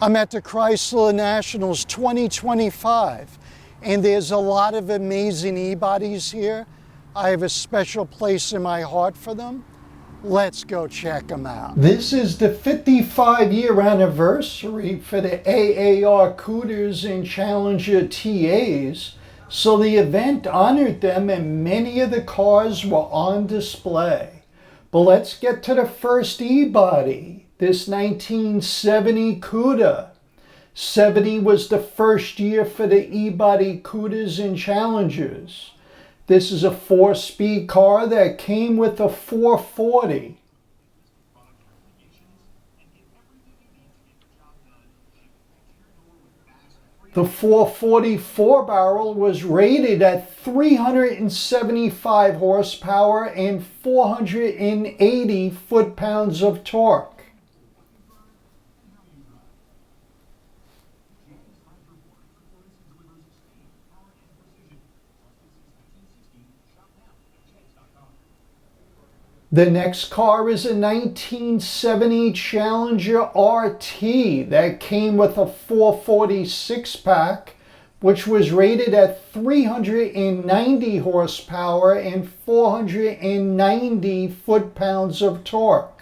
I'm at the Chrysler Nationals 2025, and there's a lot of amazing E-bodies here. I have a special place in my heart for them. Let's go check them out. This is the 55-year anniversary for the AAR Cudas and Challenger TAs, so the event honored them and many of the cars were on display. But let's get to the first E-body, this 1970 Cuda. 70 was the first year for the E-body Cudas and Challengers. This is a 4-speed car that came with a 440. The 440 4-barrel was rated at 375 horsepower and 480 foot-pounds of torque. The next car is a 1970 Challenger RT that came with a 440 6-pack, which was rated at 390 horsepower and 490 foot-pounds of torque.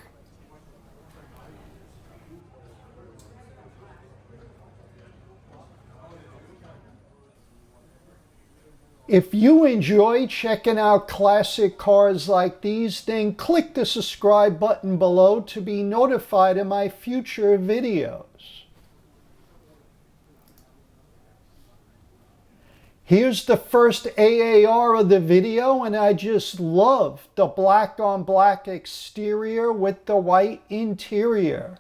If you enjoy checking out classic cars like these, then click the subscribe button below to be notified of my future videos. Here's the first AAR of the video, and I just love the black on black exterior with the white interior.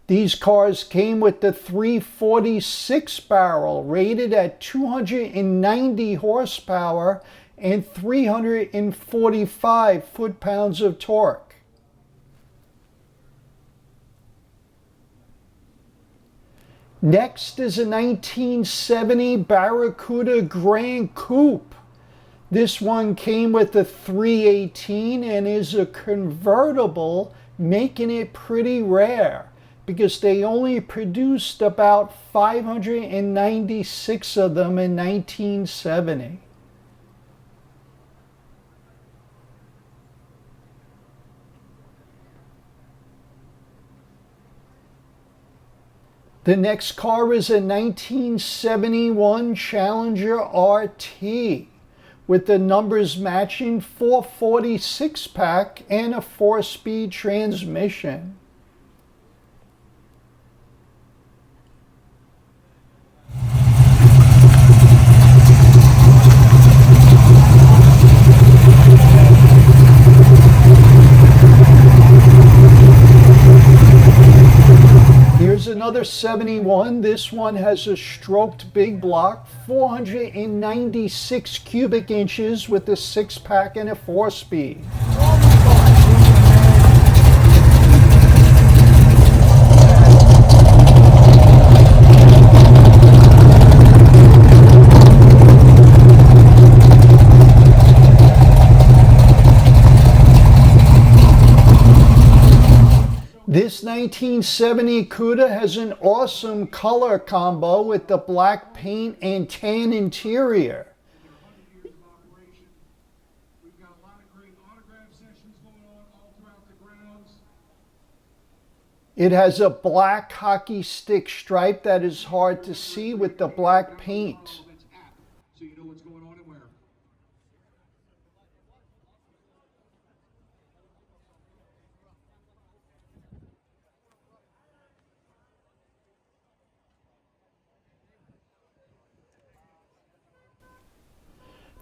These cars came with the 340 6-barrel rated at 290 horsepower and 345 foot-pounds of torque. Next is a 1970 Barracuda Gran Coupe. This one came with the 318 and is a convertible, making it pretty rare, because they only produced about 596 of them in 1970. The next car is a 1971 Challenger RT with the numbers matching 440 6-pack and a 4-speed transmission. Here's another 71. This one has a stroked big block, 496 cubic inches with a 6-pack and a 4-speed. This 1970 Cuda has an awesome color combo with the black paint and tan interior. It has a black hockey stick stripe that is hard to see with the black paint.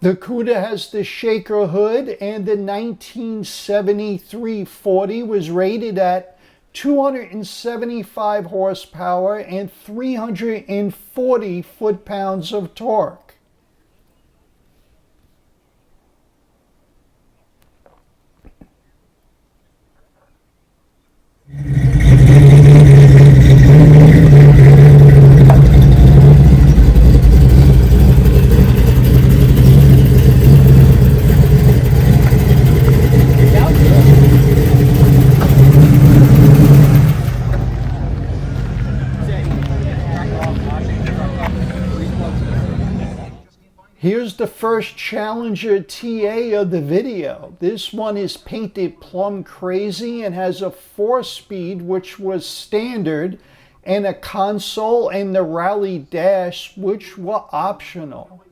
The Cuda has the shaker hood, and the 1970 340 was rated at 275 horsepower and 340 foot-pounds of torque. Here's the first Challenger TA of the video. This one is painted plum crazy and has a 4-speed, which was standard, and a console and the rally dash, which were optional.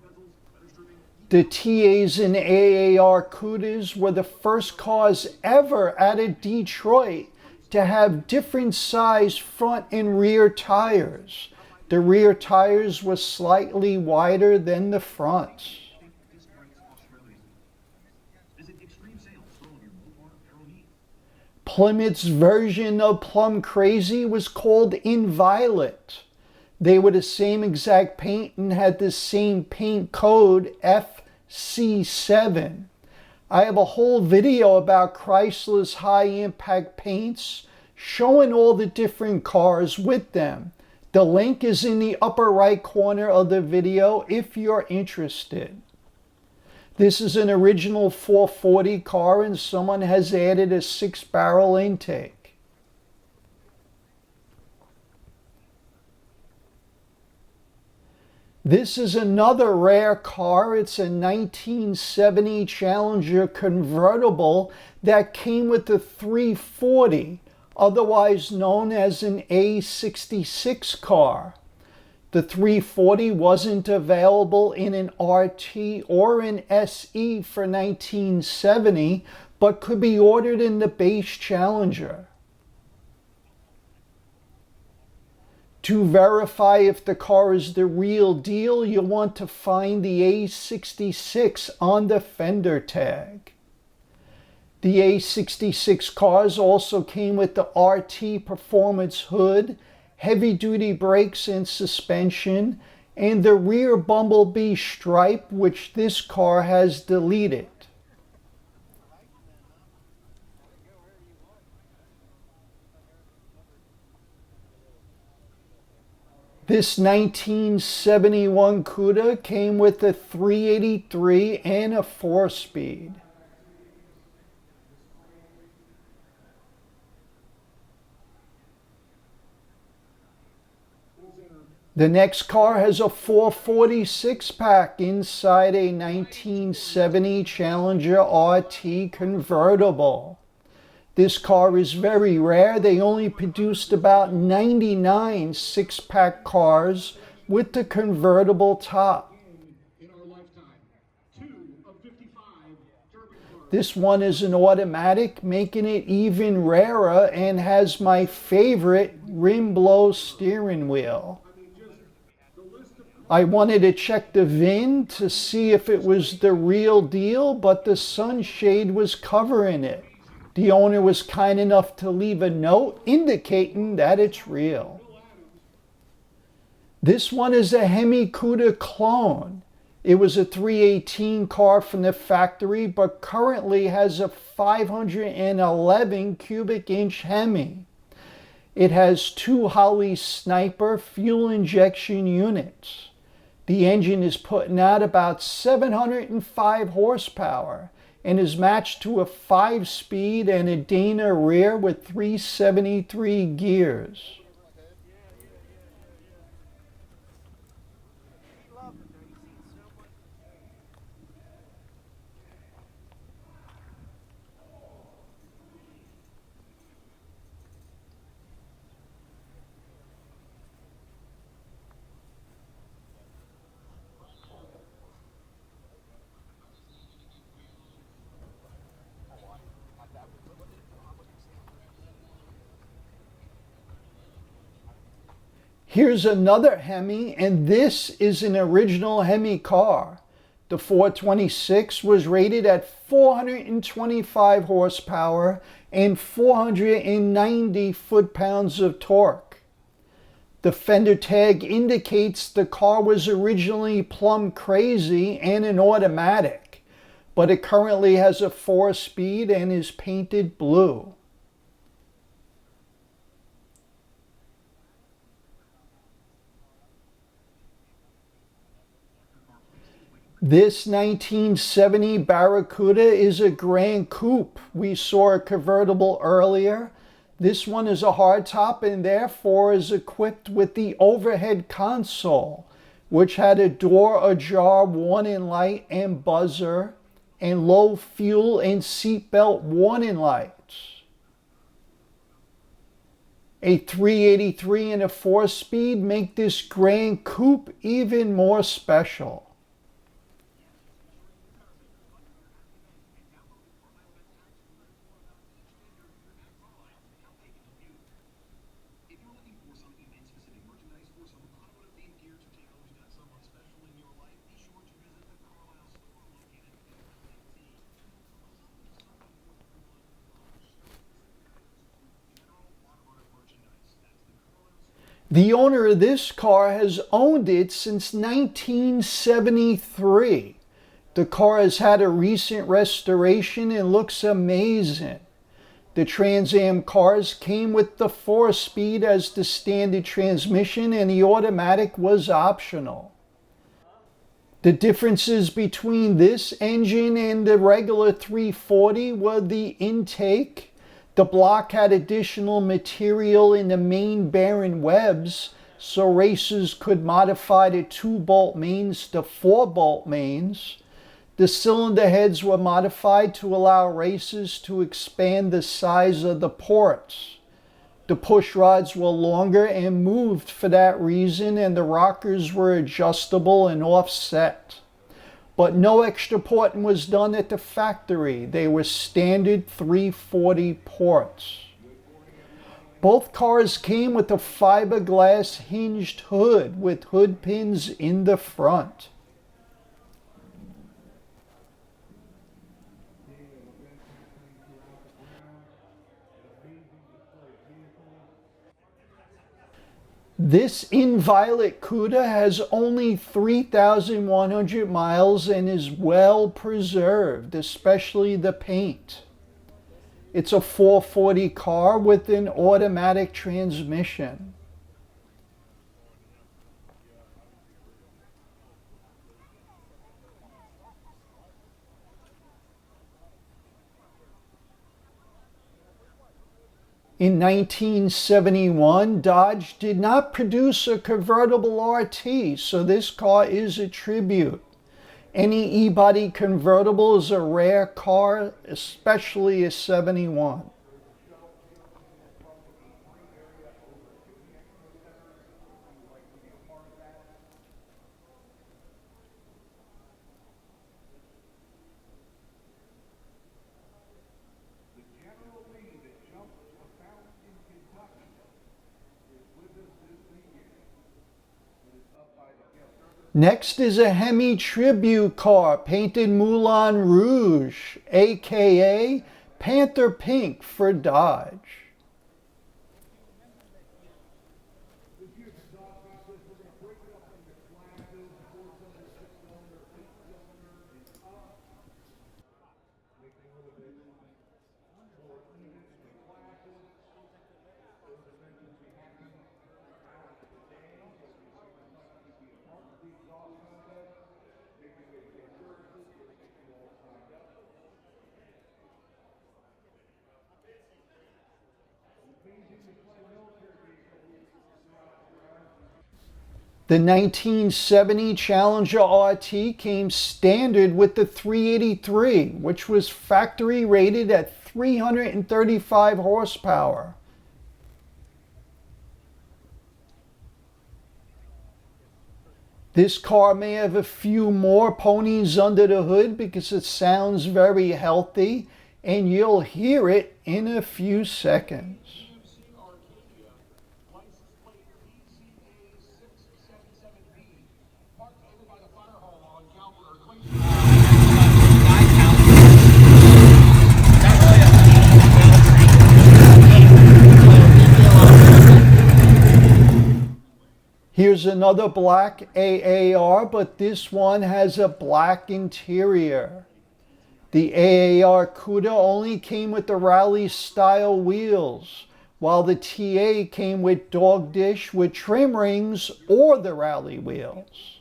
The TAs and AAR Cudas were the first cars ever out of Detroit to have different size front and rear tires. The rear tires were slightly wider than the fronts. Plymouth's version of Plum Crazy was called Inviolate. They were the same exact paint and had the same paint code FC7. I have a whole video about Chrysler's high impact paints showing all the different cars with them. The link is in the upper right corner of the video if you're interested. This is an original 440 car and someone has added a 6-barrel intake. This is another rare car. It's a 1970 Challenger convertible that came with the 340. Otherwise known as an A66 car. The 340 wasn't available in an RT or an SE for 1970, but could be ordered in the base Challenger. To verify if the car is the real deal, you'll want to find the A66 on the fender tag. The A66 cars also came with the RT Performance hood, heavy-duty brakes and suspension, and the rear bumblebee stripe, which this car has deleted. This 1971 Cuda came with a 383 and a 4-speed. The next car has a 446 pack inside a 1970 Challenger RT convertible. This car is very rare. They only produced about 99 6-pack cars with the convertible top. This one is an automatic, making it even rarer, and has my favorite rim blow steering wheel. I wanted to check the VIN to see if it was the real deal, but the sunshade was covering it. The owner was kind enough to leave a note indicating that it's real. This one is a Hemi Cuda clone. It was a 318 car from the factory, but currently has a 511 cubic inch Hemi. It has 2 Holley Sniper fuel injection units. The engine is putting out about 705 horsepower and is matched to a 5-speed and a Dana rear with 373 gears. Here's another Hemi, and this is an original Hemi car. The 426 was rated at 425 horsepower and 490 foot-pounds of torque. The fender tag indicates the car was originally plum crazy and an automatic, but it currently has a 4-speed and is painted blue. This 1970 Barracuda is a Grand Coupe. We saw a convertible earlier. This one is a hardtop and therefore is equipped with the overhead console, which had a door ajar warning light and buzzer, and low fuel and seatbelt warning lights. A 383 and a 4-speed make this Grand Coupe even more special. The owner of this car has owned it since 1973. The car has had a recent restoration and looks amazing. The Trans Am cars came with the 4-speed as the standard transmission, and the automatic was optional. The differences between this engine and the regular 340 were the intake. The block had additional material in the main bearing webs, so racers could modify the 2-bolt mains to 4-bolt mains. The cylinder heads were modified to allow racers to expand the size of the ports. The push rods were longer and moved for that reason, and the rockers were adjustable and offset. But no extra porting was done at the factory. They were standard 340 ports. Both cars came with a fiberglass hinged hood with hood pins in the front. This inviolate Cuda has only 3,100 miles and is well preserved, especially the paint. It's a 440 car with an automatic transmission. In 1971, Dodge did not produce a convertible RT, so this car is a tribute. Any E-body convertible is a rare car, especially a 71. Next is a Hemi tribute car painted Moulin Rouge, aka Panther Pink for Dodge. The 1970 Challenger RT came standard with the 383, which was factory rated at 335 horsepower. This car may have a few more ponies under the hood because it sounds very healthy, and you'll hear it in a few seconds. Here's another black AAR, but this one has a black interior. The AAR Cuda only came with the rally style wheels, while the TA came with dog dish with trim rings or the rally wheels.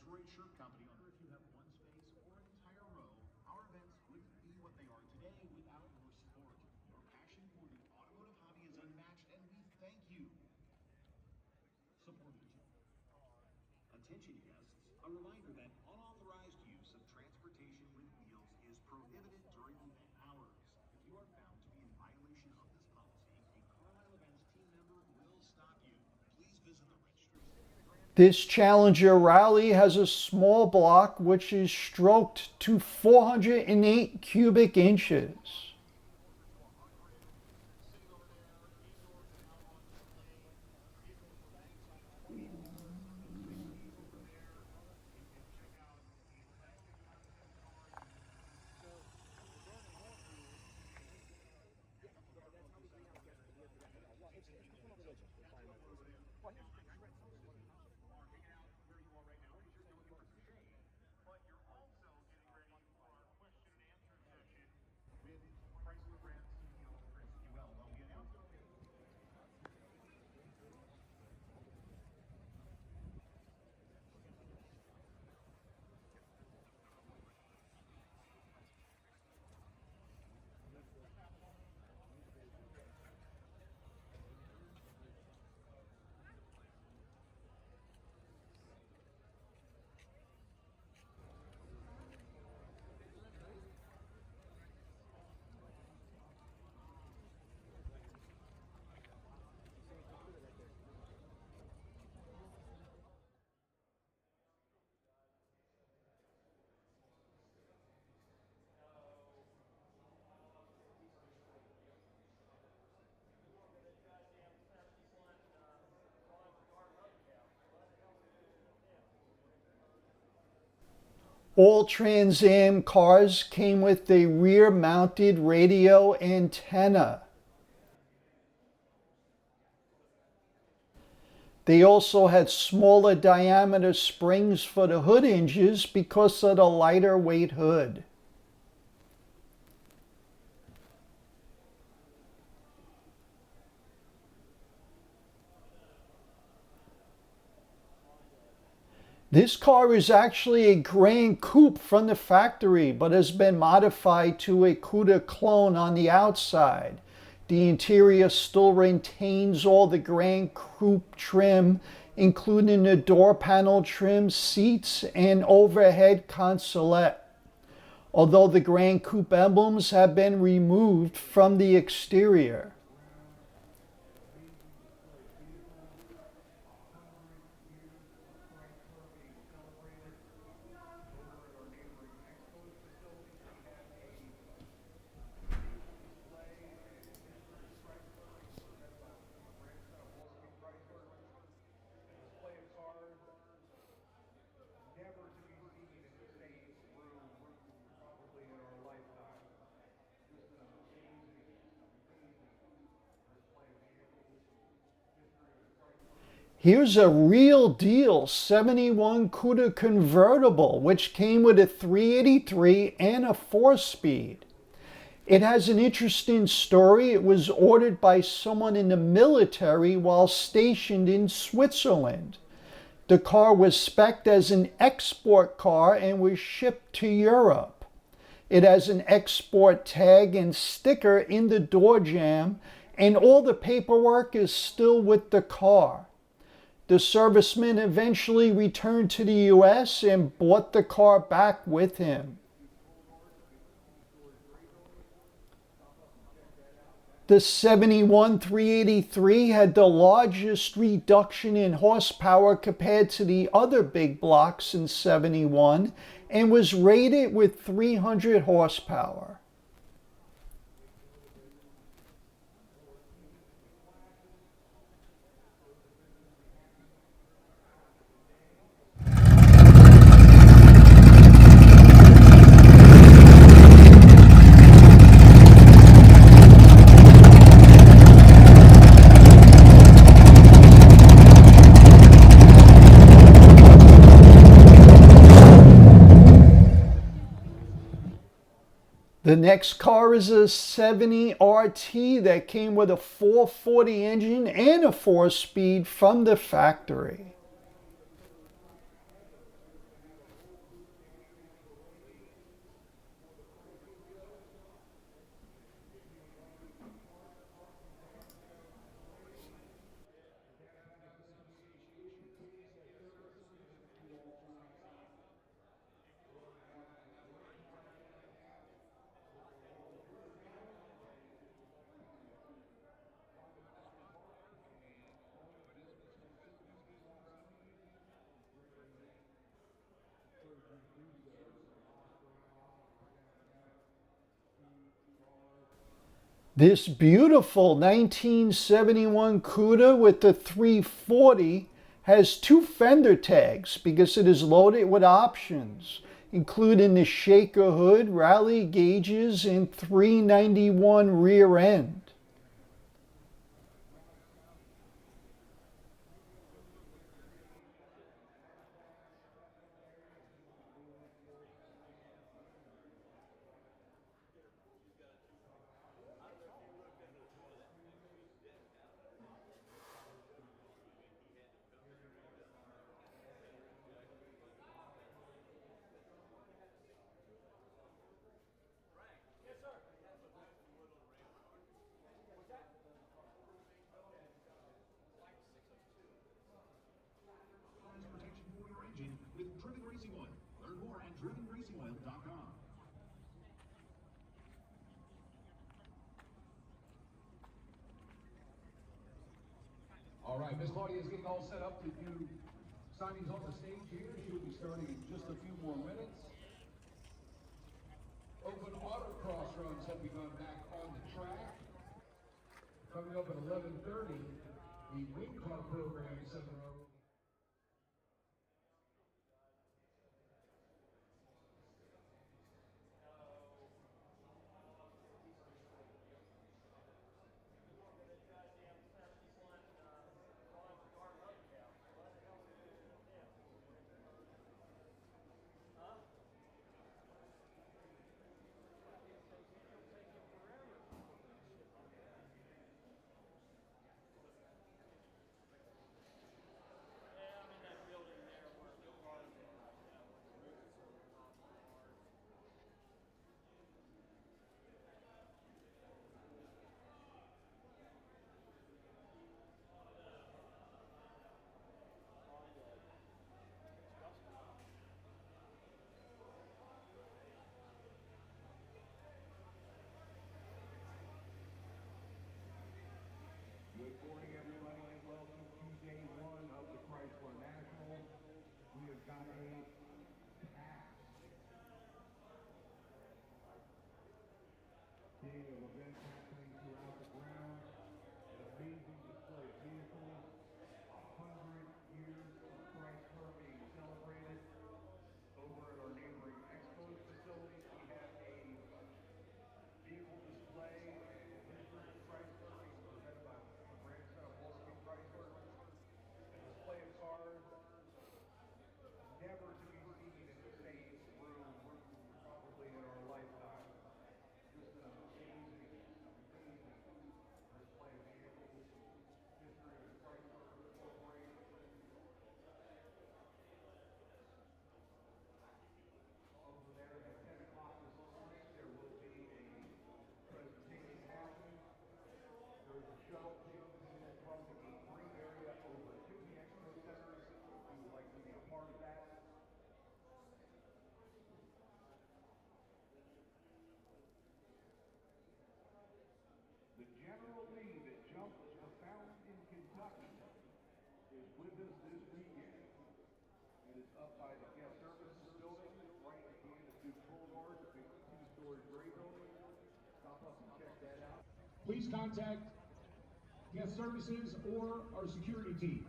Detroit Shirt Company. If you have one space or an entire row, our events wouldn't be what they are today without your support. Your passion for the automotive hobby is unmatched, and we thank you. Support each other. Attention guests, a reminder that unauthorized use of transportation with wheels is prohibited during event hours. If you are found to be in violation of this policy, a Carlisle Events team member will stop you. Please visit the registry. This Challenger Rally has a small block which is stroked to 408 cubic inches. Chrysler Grand Coupe All Trans Am cars came with a rear-mounted radio antenna. They also had smaller diameter springs for the hood hinges because of the lighter weight hood. This car is actually a Grand Coupe from the factory, but has been modified to a Cuda clone on the outside. The interior still retains all the Grand Coupe trim, including the door panel trim, seats, and overhead consolette. Although the Grand Coupe emblems have been removed from the exterior. Here's a real deal 71 Cuda convertible, which came with a 383 and a 4-speed. It has an interesting story. It was ordered by someone in the military while stationed in Switzerland. The car was spec'd as an export car and was shipped to Europe. It has an export tag and sticker in the door jamb, and all the paperwork is still with the car. The serviceman eventually returned to the US and brought the car back with him. The 71 383 had the largest reduction in horsepower compared to the other big blocks in 71 and was rated with 300 horsepower. The next car is a 70 RT that came with a 440 engine and a 4-speed from the factory. This beautiful 1971 Cuda with the 340 has 2 fender tags because it is loaded with options, including the shaker hood, rally gauges, and 391 rear end. Transportation for your engine with Driven Racing Oil. Learn more at drivenracingoil.com. All right, Miss Claudia is getting all set up to do signings on the stage here. She will be starting in just a few more minutes. Open autocross runs have begun back on the track. Coming up at 11:30, the wing car program seminar. Good morning, everybody, and welcome to day one of the Chrysler Nationals. We have got a packed day of events happening throughout the ground. An amazing display of vehicles. 100 years of Chrysler being celebrated. Over at our neighboring Expos facilities, we have a vehicle display and history of Chrysler being presented by my grandson of Morgan Chrysler. A display of cars never to be seen in the same room probably in our lifetime. Just an amazing display of vehicles, history of Chrysler Corporation. Over there at 10 o'clock this morning, there will be a presentation happening. There's a shuttle taking people from the A3 area over to the Expo Centers. We would like to be a part of that. The General Lee that jumped the fountain in Kentucky is with us this weekend. It is up by the guest services building, right at the end of Duke Boulevard, the big 2-story gray building. Stop up and check that out. Please contact guest services or our security team.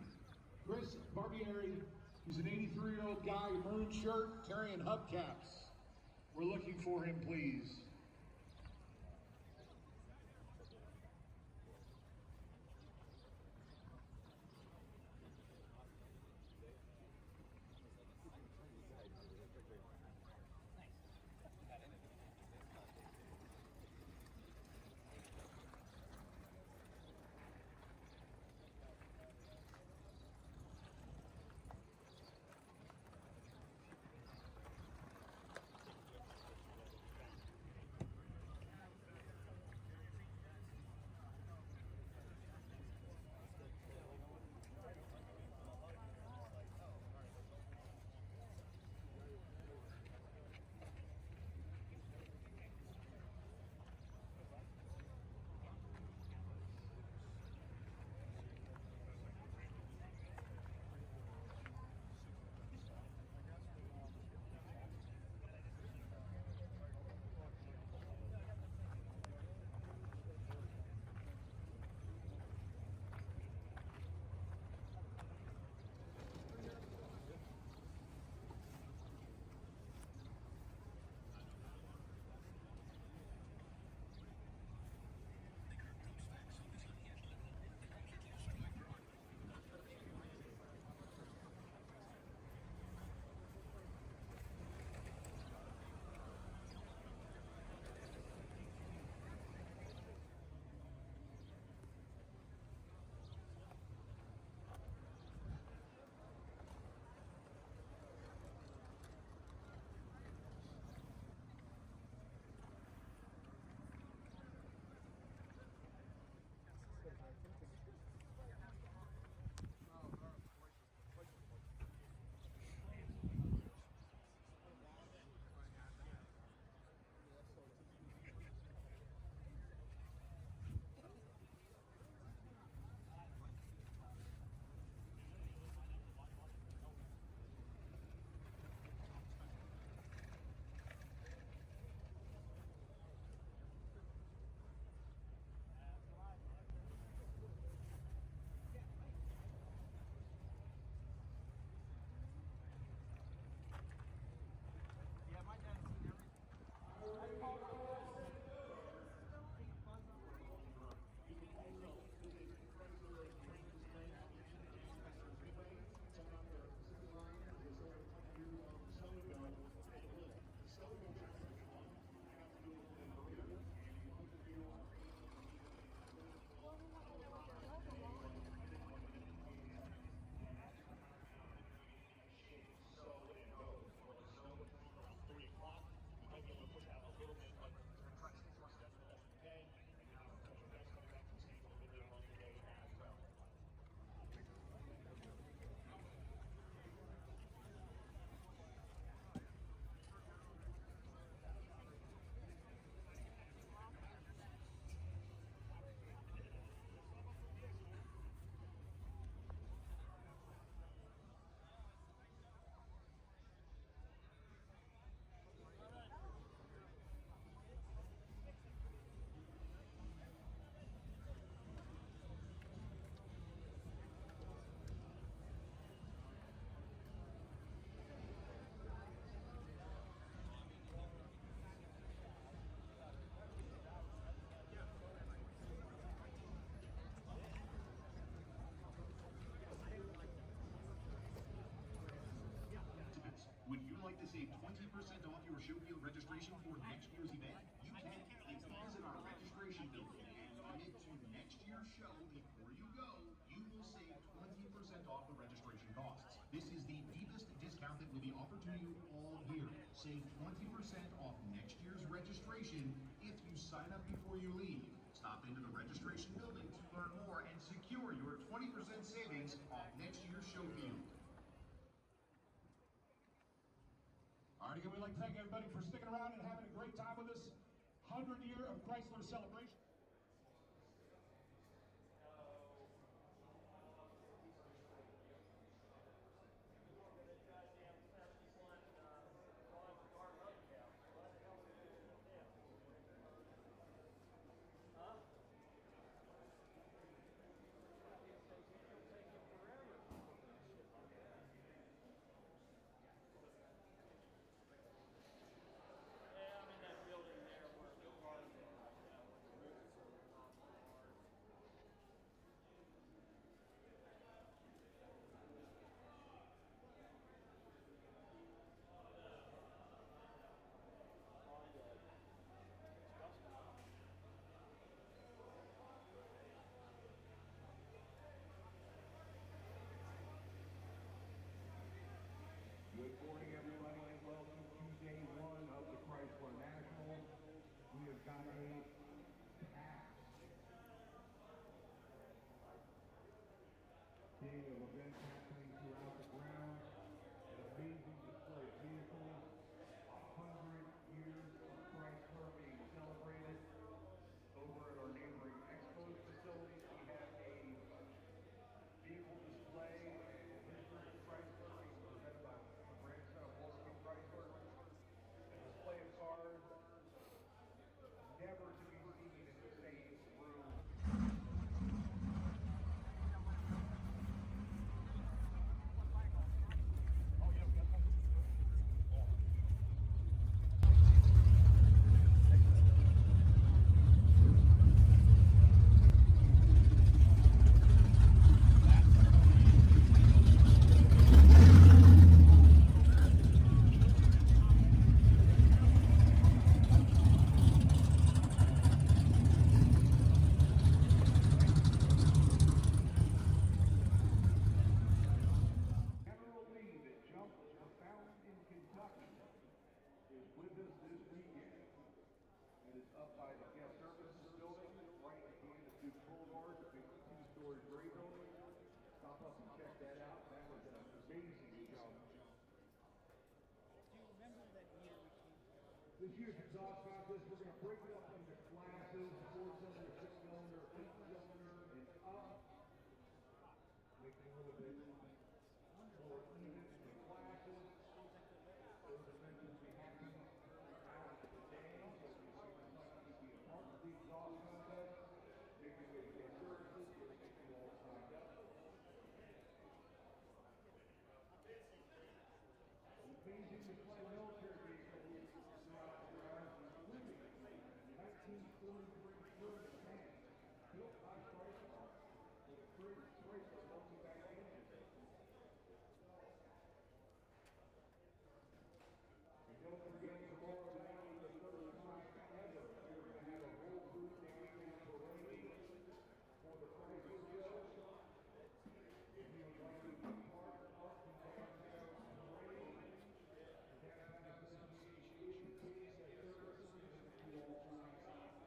Chris Barbieri, he's an 83-year-old guy, maroon shirt, carrying hubcaps. We're looking for him, please. save 20% off your show field registration for next year's event? You can. Visit our registration building and commit to next year's show. Before you go, you will save 20% off the registration costs. This is the deepest discount that will be offered to you all year. Save 20% off next year's registration if you sign up before you leave. Stop into the registration building to learn more and secure your 20% savings off next year's show field. All right, again, we'd like to thank everybody for sticking around and having a great time with us. 100 year of Chrysler celebration. Good morning, everybody, and welcome to day one of the Chrysler Nationals. We have got a packed day of events happening throughout the ground. An amazing display of vehicles. 100 years of Chrysler being celebrated. Over at our neighboring Expos facilities, we have a vehicle display of history of Chrysler being presented by grandson of Walter Chrysler. A display of cars never to be seen in the same room. With us this weekend. It is up by the guest services building, right at the end of Duke Boulevard, the big two-story gray building. Stop up and check that out. That was an amazing show. Do you remember that year we came here? This year's exhaust contest, we're going to break it up into classes: 4-cylinder, 6-cylinder, 8-cylinder, and up. Make it a little bit more even in the classes. Those events will be happening throughout the day. So if you would like to be a part of the exhaust contest, make your way to guest services. We'll get you all signed up. Amazing display military vehicles throughout the grounds, including a 1943 Cuda tank built by Chrysler with a Chrysler multi-back engine. Don't forget tomorrow night, the first time ever, we're going to have a whole group dancing parade for the Chrysler show. If you would like to be part of the downtown parade, the Downtown Association is at services and you all sign up.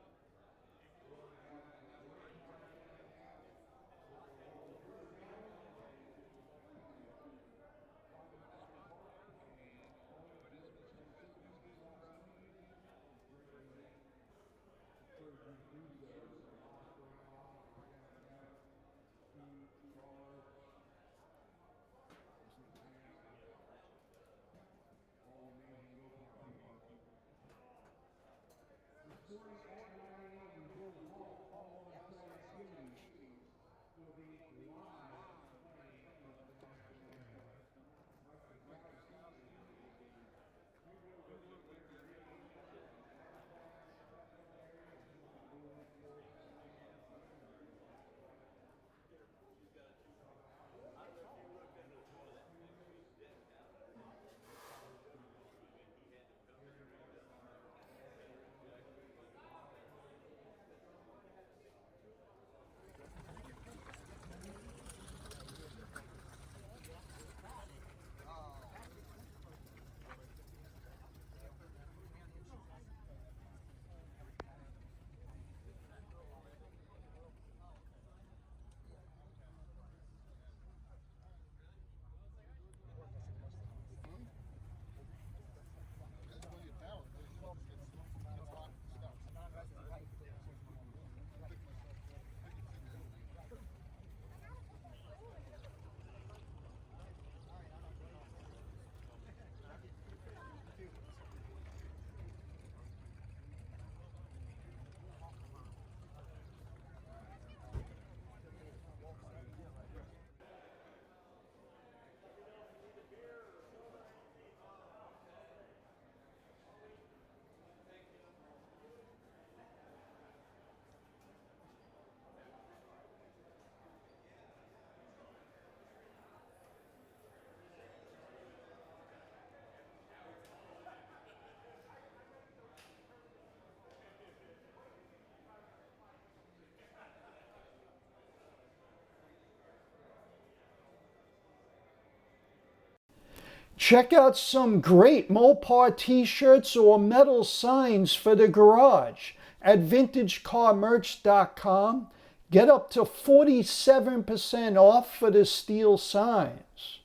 Check out some great Mopar t-shirts or metal signs for the garage at vintagecarmerch.com. Get up to 47% off for the steel signs.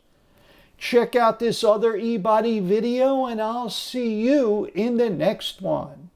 Check out this other E-body video and I'll see you in the next one.